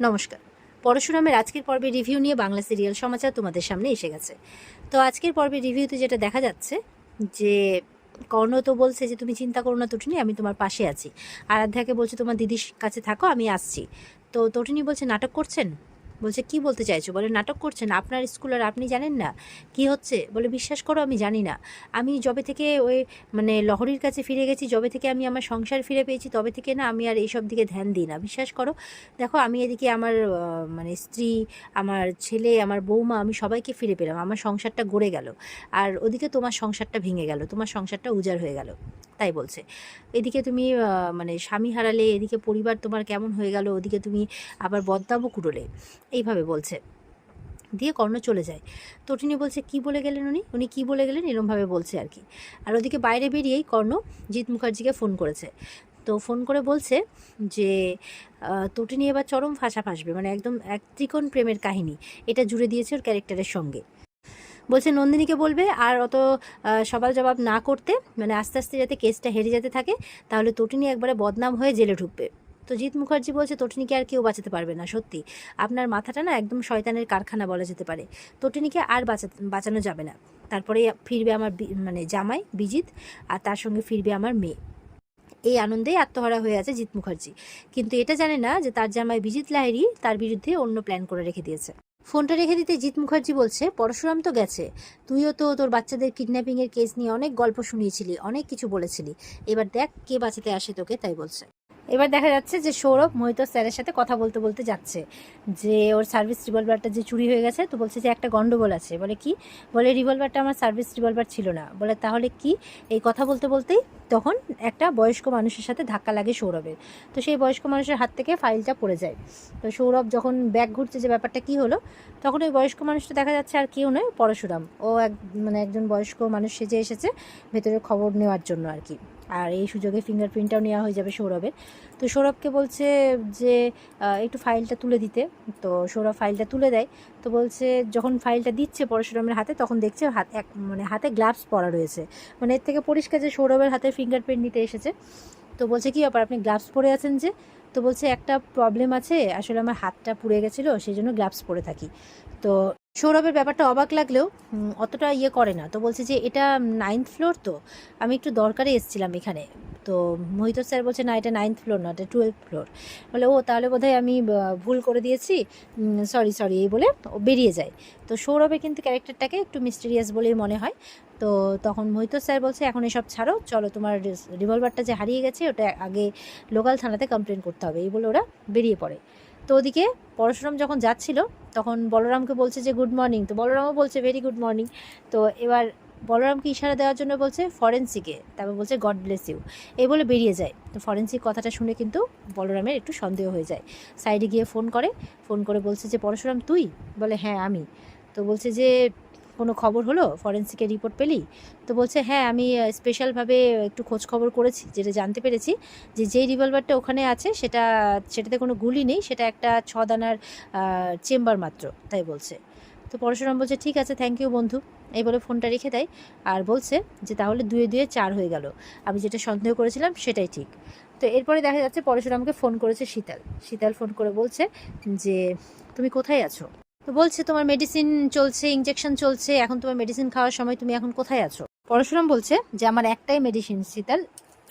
নমস্কার। পরশুরামের আজকের পর্বের রিভিউ নিয়ে বাংলা সিরিয়াল সমাচার তোমাদের সামনে এসে গেছে। তো আজকের পর্বের রিভিউতে যেটা দেখা যাচ্ছে যে কর্ণ তো বলছে যে তুমি চিন্তা করো না তটিনী, আমি তোমার পাশে আছি। আরাধ্যাকে বলছে তোমার দিদির কাছে থাকো, আমি আসছি। তো তটিনী বলছে নাটক করছেন। বলছে কি বলতে চাইছো? বলে নাটক করছেন, আপনার স্কুল আর আপনি জানেন না কি হচ্ছে? বলে বিশ্বাস করো আমি জানি না। আমি যবে থেকে ওই লহরীর কাছে ফিরে গেছি, যবে থেকে আমি আমার সংসার ফিরে পেয়েছি, তবে থেকে না আমি আর এইসব দিকে ধ্যান দিই না, বিশ্বাস করো। দেখো আমি এদিকে আমার স্ত্রী, আমার ছেলে, আমার বৌমা, আমি সবাইকে ফিরে পেলাম, আমার সংসারটা গড়ে গেল। আর ওদিকে তোমার সংসারটা ভেঙে গেল, তোমার সংসারটা উজাড় হয়ে গেল। তাই বলছে এদিকে তুমি স্বামী হারালে, এদিকে পরিবার তোমার কেমন হয়ে গেল, ওদিকে তুমি আবার বদনামও কুড়োলে, এইভাবে বলছে। দিয়ে কর্ণ চলে যায়। তটিনী বলছে কি বলে গেলেন উনি কি বলে গেলেন, এরমভাবে বলছে আর কি। আর ওদিকে বাইরে বেরিয়েই কর্ণ জিৎ মুখার্জিকে ফোন করেছে। তো ফোন করে বলছে যে তটিনী এবার চরম ফাঁসা ফাঁসবে, একদম এক ত্রিকোণ প্রেমের কাহিনী এটা জুড়ে দিয়েছে ওর ক্যারেক্টারের সঙ্গে। বলছে নন্দিনীকে বলবে আর অত সবাল জবাব না করতে, আস্তে আস্তে যাতে কেসটা হেরে যেতে থাকে, তাহলে তটিনী একবারে বদনাম হয়ে জেলে ঢুকবে। তো জিৎ মুখার্জি বলছে তটিনীকে আর কেউ বাঁচাতে পারবে না, সত্যি আপনার মাথাটা না একদম শয়তানের কারখানা বলা যেতে পারে। তটিনীকে আর বাঁচানো যাবে না। তারপরে ফিরবে আমার জামাই বিজিত, আর তার সঙ্গে ফিরবে আমার মেয়ে। এই আনন্দেই আত্মহারা হয়ে আছে জিৎ মুখার্জি, কিন্তু এটা জানে না যে তার জামাই বিজিত লাহিড়ী তার বিরুদ্ধে অন্য প্ল্যান করে রেখে দিয়েছে। ফোনটা রেখে দিতে জিৎ মুখার্জি বলছে পরশুরাম তো গেছে, তুইও তো তোর বাচ্চাদের কিডন্যাপিংয়ের কেস নিয়ে অনেক গল্প শুনিয়েছিলি, অনেক কিছু বলেছিলি, এবার দেখ কে বাঁচাতে আসে তোকে, তাই বলছে। এবার দেখা যাচ্ছে যে সৌরভ মোহিত স্যারের সাথে কথা বলতে বলতে যাচ্ছে যে ওর সার্ভিস রিভলভারটা যে চুরি হয়ে গেছে। তো বলছে যে একটা গন্ডগোল আছে। বলে কি? বলে রিভলভারটা আমার সার্ভিস রিভলভার ছিল না। বলে তাহলে কি? এই কথা বলতে বলতেই তখন একটা বয়স্ক মানুষের সাথে ধাক্কা লাগে সৌরভের। তো সেই বয়স্ক মানুষের হাত থেকে ফাইলটা পড়ে যায়। তো সৌরভ যখন ব্যাগ ঘুরছে যে ব্যাপারটা কি হলো, তখন ওই বয়স্ক মানুষটা দেখা যাচ্ছে আর কেউ নয়, পরশুরাম। ও একজন বয়স্ক মানুষ সেজে এসেছে ভেতরে খবর নেওয়ার জন্য আর কি। আর এই সুযোগে ফিঙ্গারপ্রিন্টটাও নেওয়া হয়ে যাবে সৌরভের। তো সৌরভকে বলছে যে একটু ফাইলটা তুলে দিতে। তো সৌরভ ফাইলটা তুলে দেয়। তো বলছে যখন ফাইলটা দিচ্ছে পরশুরামের হাতে, তখন দেখছে হাতে গ্লাভস পরা রয়েছে। এর থেকে পরিষ্কার যে সৌরভের হাতে ফিঙ্গারপ্রিন্ট নিতে এসেছে। তো বলছে কি ব্যাপার, আপনি গ্লাভস পরে আছেন যে? তো বলছে একটা প্রবলেম আছে, আসলে আমার হাতটা পুড়ে গেছিলো, সেই জন্য গ্লাভস পরে থাকি। তো সৌরভের ব্যাপারটা অবাক লাগলেও অতটা ইয়ে করে না। তো বলছে যে এটা 9th ফ্লোর, তো আমি একটু দরকারে এসেছিলাম এখানে। তো মোহিত স্যার বলছে না, এটা 9th ফ্লোর না, এটা 12th ফ্লোর। বলে ও তাহলে বোধহয় আমি ভুল করে দিয়েছি, সরি সরি, এই বলে ও বেরিয়ে যায়। তো সৌরভের কিন্তু ক্যারেক্টারটাকে একটু মিস্টেরিয়াস বলেই মনে হয়। তো তখন মোহিত স্যার বলছে এখন এসব ছাড়ো, চলো তোমার রিভলভারটা যে হারিয়ে গেছে ওটা আগে লোকাল থানাতে কমপ্লেন করতে হবে, এই বলে ওরা বেরিয়ে পড়ে। তো ওদিকে পরশুরাম যখন যাচ্ছিল তখন বলরামকে বলছে যে গুড মর্নিং। তো বলরামও বলছে ভেরি গুড মর্নিং। তো এবার বলরামকে ইশারা দেওয়ার জন্য বলছে ফরেন্সিকে, তারপর বলছে গড ব্লেস ইউ, এই বলে বেরিয়ে যায়। তো ফরেন্সিক কথাটা শুনে কিন্তু বলরামের একটু সন্দেহ হয়ে যায়। সাইডে গিয়ে ফোন করে বলছে যে পরশুরাম তুই? বলে হ্যাঁ আমি। তো বলছে যে কোনো খবর হলো, ফরেন্সিকের রিপোর্ট পেলি? তো বলছে হ্যাঁ, আমি স্পেশালভাবে একটু খোঁজ খবর করেছি, যেটা জানতে পেরেছি যে যেই রিভলভারটা ওখানে আছে সেটাতে কোনো গুলি নেই, সেটা একটা 6 দানার চেম্বার মাত্র, তাই বলছে। তো পরশুরাম বলছে ঠিক আছে, থ্যাংক ইউ বন্ধু, এই বলে ফোনটা রেখে দেয়। আর বলছে যে তাহলে 2 2 4 হয়ে গেল, আমি যেটা সন্দেহ করেছিলাম সেটাই ঠিক। তো এরপরে দেখা যাচ্ছে পরশুরামকে ফোন করেছে শীতল ফোন করে বলছে যে তুমি কোথায় আছো? তো বলছে তোমার মেডিসিন চলছে, ইঞ্জেকশন চলছে, এখন তোমার মেডিসিন খাওয়ার সময়, তুমি এখন কোথায় আছো? পরশুরাম বলছে যে আমার একটাই মেডিসিন শীতল,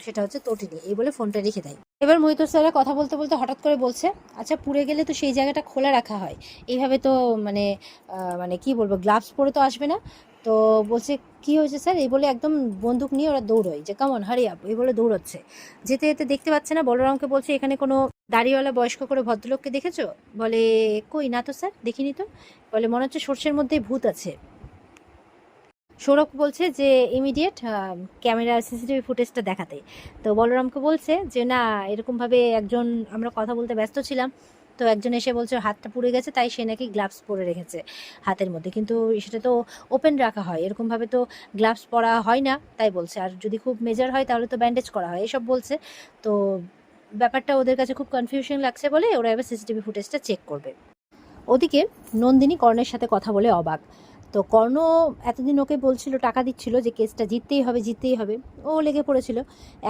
সেটা হচ্ছে তটিনী, এই বলে ফোনটা রেখে দেয়। এবার মোহিত স্যারের কথা বলতে বলতে হঠাৎ করে বলছে আচ্ছা পুড়ে গেলে তো সেই জায়গাটা খোলা রাখা হয়, এইভাবে তো কি বলবো, গ্লাভস পরে তো আসবে না। তো বলছে কি হয়েছে স্যার, এই বলে একদম বন্দুক নিয়ে ওরা দৌড়য়, যে কেমন হারি আপ, এই বলে দৌড়চ্ছে। যেতে যেতে দেখতে পাচ্ছে না, বলরামকে বলছে এখানে কোনো দাড়িওয়ালা বয়স্ক করে ভদ্রলোককে দেখেছো? বলে কই না তো স্যার, দেখিনি তো। বলে মনে হচ্ছে সর্ষের মধ্যে ভূত আছে। সৌরভ বলছে যে ইমিডিয়েট ক্যামেরার সিসিটিভি ফুটেজটা দেখাতে। তো বলরামকে বলছে যে না, এরকমভাবে আমরা কথা বলতে ব্যস্ত ছিলাম, তো একজন এসে বলছে হাতটা পুড়ে গেছে, তাই সে নাকি গ্লাভস পরে রেখেছে হাতের মধ্যে, কিন্তু সেটা তো ওপেন রাখা হয়, এরকমভাবে তো গ্লাভস পরা হয় না, তাই বলছে। আর যদি খুব মেজর হয় তাহলে তো ব্যান্ডেজ করা হয়, এসব বলছে। তো ব্যাপারটা ওদের কাছে খুব কনফিউশন লাগছে বলে ওরা এবার সিসিটিভি ফুটেজটা চেক করবে। ওদিকে নন্দিনী কর্ণের সাথে কথা বলে অবাক। তো কর্ণ এতদিন ওকে বলছিল, টাকা দিচ্ছিল যে কেসটা জিততেই হবে জিততেই হবে, ও লেগে পড়েছিল।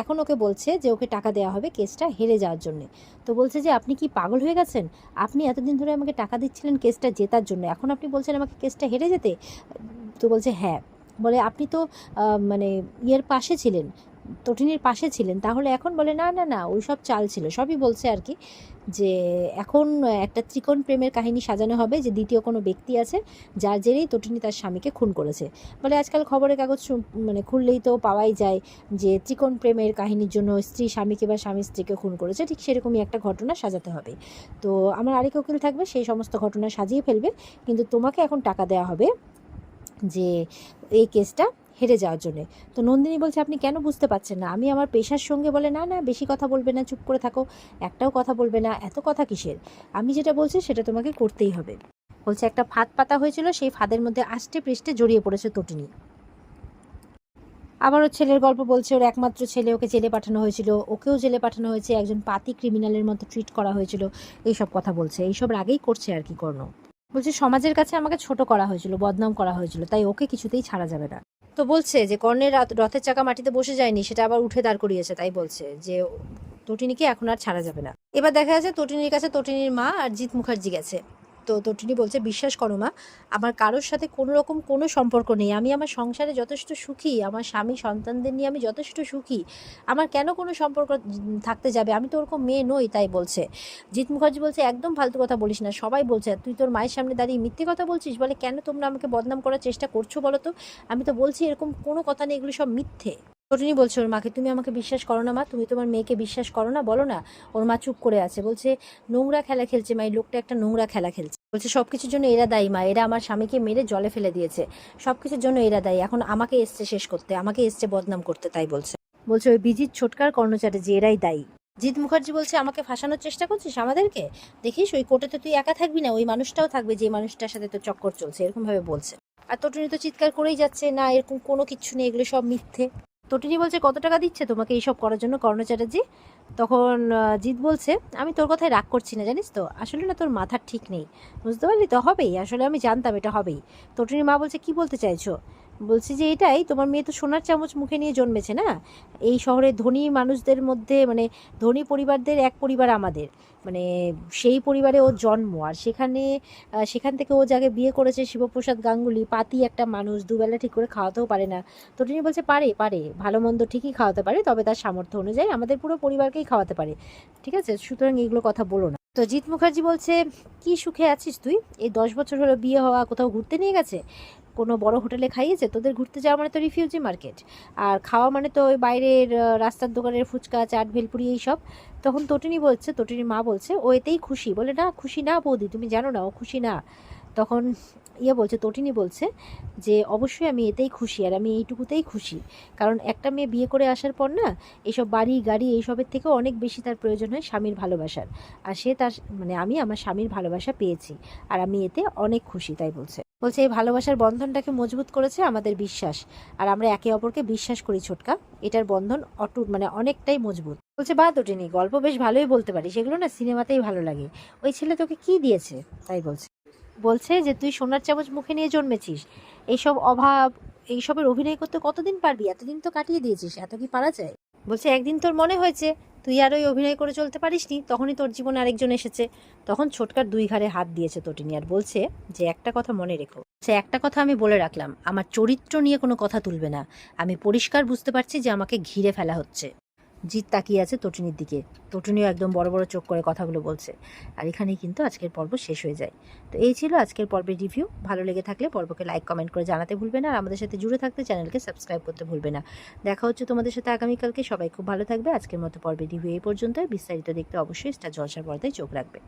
এখন ওকে বলছে যে ওকে টাকা দেওয়া হবে কেসটা হেরে যাওয়ার জন্যে। তো বলছে যে আপনি কি পাগল হয়ে গেছেন? আপনি এতদিন ধরে আমাকে টাকা দিচ্ছিলেন কেসটা জেতার জন্য, এখন আপনি বলছেন আমাকে কেসটা হেরে যেতে? তো বলছে হ্যাঁ। বলে আপনি তো মানে ইয়ের পাশে ছিলেন, তটিনীর পাশে ছিলেন, তাহলে এখন? বলে না না না, ওই সব চাল ছিল, সবই বলছে আর কি, যে এখন একটা ত্রিকোণ প্রেমের কাহিনী সাজানো হবে, যে দ্বিতীয় কোনো ব্যক্তি আছে যার জেরেই তটিনী তার স্বামীকে খুন করেছে। বলে আজকাল খবরের কাগজ মানে খুললেই তো পাওয়াই যায় যে ত্রিকোণ প্রেমের কাহিনীর জন্য স্ত্রী স্বামীকে বা স্বামী স্ত্রীকে খুন করেছে, ঠিক সেরকমই একটা ঘটনা সাজাতে হবে। তো আমার আরেক উকিল থাকবে, সেই সমস্ত ঘটনা সাজিয়ে ফেলবে, কিন্তু তোমাকে এখন টাকা দেওয়া হবে যে এই কেসটা হেরে যাওয়ার জন্যে। তো নন্দিনী বলছে আপনি কেন বুঝতে পারছেন না? আমি আমার পেশার সঙ্গে। বলে না না, বেশি কথা বলবে না, চুপ করে থাকো, একটাও কথা বলবে না, এত কথা কিসের? আমি যেটা বলছি সেটা তোমাকে করতেই হবে। বলছে একটা ফাঁদ পাতা হয়েছিল, সেই ফাঁদের মধ্যে আষ্টে পৃষ্ঠে জড়িয়ে পড়েছে তটিনী। আবার ওর ছেলের গল্প বলছে, ওর একমাত্র ছেলে, ওকে জেলে পাঠানো হয়েছিল, ওকেও জেলে পাঠানো হয়েছে, একজন পাতি ক্রিমিনালের মতো ট্রিট করা হয়েছিল, এইসব কথা বলছে। এইসব রাগেই করছে আর কি কর্ণ। বলছে সমাজের কাছে আমাকে ছোট করা হয়েছিল, বদনাম করা হয়েছিল, তাই ওকে কিছুতেই ছাড়া যাবে না। তো বলছে যে কর্ণের রথের চাকা মাটিতে বসে যায়নি, সেটা আবার উঠে দাঁড় করিয়েছে, তাই বলছে যে তটিনীকে এখন আর ছাড়া যাবে না। এবার দেখা যাচ্ছে তটিনীর কাছে তটিনীর মা আর জিৎ মুখার্জি গেছে। তো তটিনী বলছে বিশ্বাস করো মা, আমার কারোর সাথে কোনো রকম কোনো সম্পর্ক নেই, আমি আমার সংসারে যথেষ্ট সুখী, আমার স্বামী সন্তানদের নিয়ে আমি যথেষ্ট সুখী, আমার কেন কোনো সম্পর্ক থাকতে যাবে? আমি তো ওরকম মেয়ে নই, তাই বলছে। জিৎ মুখার্জি বলছে একদম ফালতু কথা বলিস না, সবাই বলছে তুই তোর মায়ের সামনে দাঁড়িয়ে মিথ্যে কথা বলছিস। বলে কেন তোমরা আমাকে বদনাম করার চেষ্টা করছো বলো তো? আমি তো বলছি এরকম কোনো কথা নেই, এগুলো সব মিথ্যে। তটিনী বলছে ওর মাকে তুমি আমাকে বিশ্বাস করো না মা, তুমি তোমার মেয়েকে বিশ্বাস করো না, বলো না। ওর মা চুপ করে আছে, বলছে নোংরা খেলা খেলছে মা, এই লোকটা একটা নোংরা খেলা খেলছে। বলছে সবকিছুর জন্য এরা দায়ী মা, এরা আমার স্বামীকে মেরে জলে ফেলে দিয়েছে, সবকিছুর জন্য এরা দায়ী, এখন আমাকে এসছে শেষ করতে, আমাকে এসছে বদনাম করতে, তাই বলছে। বলছে ওই বিজিত ছোটকার কর্ণ চ্যাটার্জি এরাই দায়ী। জিৎ মুখার্জি বলছে আমাকে ফাঁসানোর চেষ্টা করছিস আমাদেরকে, দেখিস ওই কোর্টে তো তুই একা থাকবি না, ওই মানুষটাও থাকবে যে মানুষটার সাথে তো চক্কর চলছে, এরকম ভাবে বলছে। আর তটিনী তো চিৎকার করেই যাচ্ছে না এরকম কোনো কিচ্ছু নেই, এগুলো সব মিথ্যে। তটিনী বলছে কত টাকা দিচ্ছে তোমাকে এইসব করার জন্য কর্ণ চ্যাটার্জি? তখন জিৎ বলছে আমি তোর কথায় রাগ করছি না, জানিস তো, আসলে না তোর মাথার ঠিক নেই, বুঝতে পারলি তো, হবেই, আসলে আমি জানতাম এটা হবেই। তটিনীর মা বলছে কি বলতে চাইছো? বলছি যে এটাই, তোমার মেয়ে তো সোনার চামচ মুখে নিয়ে জন্মেছে না, এই শহরের ধনী মানুষদের মধ্যে, মানে ধনী পরিবারদের এক পরিবার আমাদের, মানে সেই পরিবারে ওর জন্ম, আর সেখান থেকে ও যাকে বিয়ে করেছে শিবপ্রসাদ গাঙ্গুলি, পাতি একটা মানুষ, দুবেলা ঠিক করে খাওয়াতেও পারে না। তটিনী বলছে পারে পারে, ভালো মন্দ ঠিকই খাওয়াতে পারে, তবে তার সামর্থ্য অনুযায়ী আমাদের পুরো পরিবারকেই খাওয়াতে পারে, ঠিক আছে, সুতরাং এগুলো কথা বলো না। তো জিৎ মুখার্জি বলছে কি সুখে আছিস তুই? এই 10 বছর হলো বিয়ে হওয়া, কোথাও ঘুরতে নিয়ে গেছে? কোনো বড় হোটেলে খাইয়েছে? তোদের ঘুরতে যাওয়া মানে তো রিফিউজি মার্কেট, আর খাওয়া মানে তো ওই বাইরের রাস্তার দোকানের ফুচকা চাট ভেলপুরি এইসব। তখন তটিনীর মা বলছে ও এতেই খুশি। বলে না খুশি না বৌদি, তুমি জানো না ও খুশি না। তখন তটিনী বলছে যে অবশ্যই আমি এতেই খুশি, আর আমি এইটুকুতেই খুশি, কারণ একটা মেয়ে বিয়ে করে আসার পর না এইসব বাড়ি গাড়ি এইসবের থেকেও অনেক বেশি তার প্রয়োজন হয় স্বামীর ভালোবাসার, আর সে তার মানে আমি আমার স্বামীর ভালোবাসা পেয়েছি, আর আমি এতে অনেক খুশি, তাই বলছে। এই ভালোবাসার বন্ধনটাকে মজবুত করেছে আমাদের বিশ্বাস, আর আমরা একে অপরকে বিশ্বাস করি ছোটকা, এটার বন্ধন অটুট, মানে অনেকটাই মজবুত। বা তটিনী গল্প বেশ ভালোই বলতে পারি, সেগুলো না সিনেমাতেই ভালো লাগে, ওই ছেলে তোকে কি দিয়েছে, তাই বলছে যে তুই সোনার চামচ মুখে নিয়ে জন্মেছিস, এইসব অভাব এইসবের অভিনয় করতে কতদিন পারবি? এতদিন তো কাটিয়ে দিয়েছিস, এত কি পারা যায়? একদিন তোর মনে হয়েছে তুই আর ওই অভিনয় করে চলতে পারিসনি, তখনই তোর জীবনে আরেকজন এসেছে। তখন ছোটকার 2 ঘাড়ে হাত দিয়েছে তটিনী, আর বলছে যে একটা কথা মনে রেখো, একটা কথা আমি বলে রাখলাম, আমার চরিত্র নিয়ে কোনো কথা তুলবে না, আমি পরিষ্কার বুঝতে পারছি যে আমাকে ঘিরে ফেলা হচ্ছে। জিৎ তাকিয়ে আছে তটিনীর দিকে, তটিনীও একদম বড় বড় চোখ করে কথাগুলো বলছে। আর এখানেই কিন্তু আজকের পর্ব শেষ হয়ে যায়। তো এই ছিল আজকের পর্বের রিভিউ। ভালো লেগে থাকলে পর্বকে লাইক কমেন্ট করে জানাতে ভুলবে না, আর আমাদের সাথে জুড়ে থাকতে চ্যানেলকে সাবস্ক্রাইব করতে ভুলবে না। দেখা হচ্ছে তোমাদের সাথে আগামীকালকে। সবাই খুব ভালো থাকবে। আজকের মতো পর্বের রিভিউ এই পর্যন্ত, বিস্তারিত দেখতে অবশ্যই স্টার জলসার পর্দায় চোখ রাখবে।